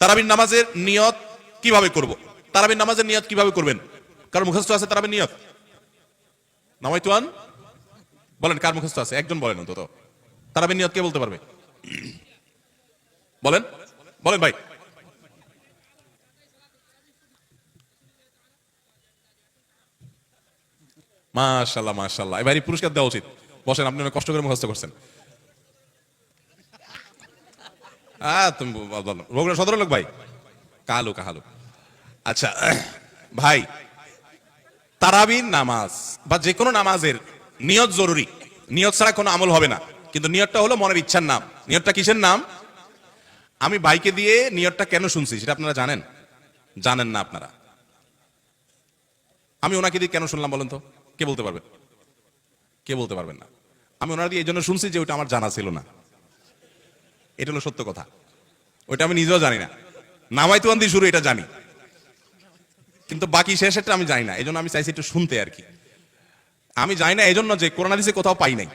তারাবির নামাজের নিয়ত কিভাবে করব? তারাবির নামাজের নিয়ত কিভাবে করবেন? কার মুখস্থ আছে তারাবির নিয়ত? নামাইতুয়ান বলেন, কার মুখস্থ আছে? একজন বলেন অন্তত। তারাবির নিয়ত কে বলতে পারবে? বলেন বলেন ভাই। মাশাআল্লাহ মাশাআল্লাহ, এবারে পুরস্কার দেওয়া উচিত। বসেন, আপনি অনেক কষ্ট করে মুখস্থ করছেন। তুমি বগুড়া সদর লোক ভাই? কালু কাহালু। আচ্ছা ভাই, তারাবির নামাজ বা যে কোনো নামাজের নিয়ত জরুরি। নিয়ত ছাড়া কোনো আমল হবে না। কিন্তু নিয়তটা হলো মনের ইচ্ছার নাম। নিয়তটা কিসের নাম? আমি ভাইকে দিয়ে নিয়তটা কেন শুনছি সেটা আপনারা জানেন? জানেন না আপনারা। আমি ওনাকে দিয়ে কেন শুনলাম বলেন তো? কে বলতে পারবেন? কে বলতে পারবেন না? আমি ওনার দিয়ে এই জন্য শুনছি যে ওটা আমার জানা ছিল না। এটা হলো সত্য কথা। ওইটা আমি নিজেও জানি না। নামাইতুয়ান দিয়ে শুরু, এটা জানি, কিন্তু বাকি শেষেরটা আমি জানি না। এই জন্য আমি চাইছি একটু শুনতে আর কি। আমি জানি না এই জন্য যে কোরআন হাদিসে কোথাও পাই নাই।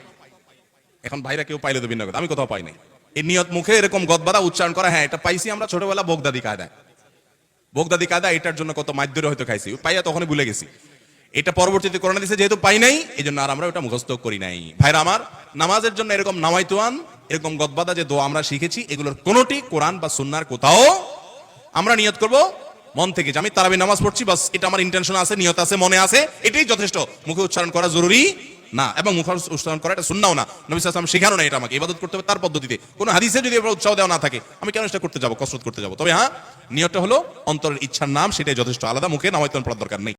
এখন ভাইরা কেউ পাইলে তো ভিন্ন কথা, আমি কোথাও পাই নাই। এই নিয়ত মুখে এরকম গদবাদা উচ্চারণ করা, হ্যাঁ এটা পাইছি আমরা ছোটবেলা বগদাদি কায়দায়। বগদাদি কায়দা এটার জন্য কত মাইদ্যরে হয়তো খাইছি, পাইয়া তখনই ভুলে গেছি। এটা পরবর্তীতে কোরআন হাদিসে যেহেতু পাই নাই, এই জন্য আর আমরা ওটা মুখস্থ করি নাই। ভাইরা আমার, নামাজের জন্য এরকম নামাইতুয়ান, এরকম গদবাদা যে দোয়া আমরা শিখেছি, এগুলোর কোনোটি কোরআন বা সুন্নাহর কোথাও আমরা নিয়ত করব মন থেকে যে আমি তারাবির নামাজ পড়ছি, বাস এটা আমার ইন্টেনশন আছে, নিয়ত আছে, মনে আছে, এটাই যথেষ্ট। মুখে উচ্চারণ করা জরুরি না, এবং মুখে উচ্চারণ করা এটা সুন্নাহও না। নবী সাল্লাল্লাহু আলাইহি ওয়াসাল্লাম শেখানো না এটা আমাকে। ইবাদত করতে হবে তার পদ্ধতিতে। কোনো হাদিসে যদি উৎসাহ দেওয়া না থাকে, আমি কেন সেটা করতে যাব, কসরত করতে যাব? তবে হ্যাঁ, নিয়তটা হলো অন্তরের ইচ্ছার নাম, সেটাই যথেষ্ট। আলাদা মুখে নামাইতুয়ান পড়ার দরকার নেই।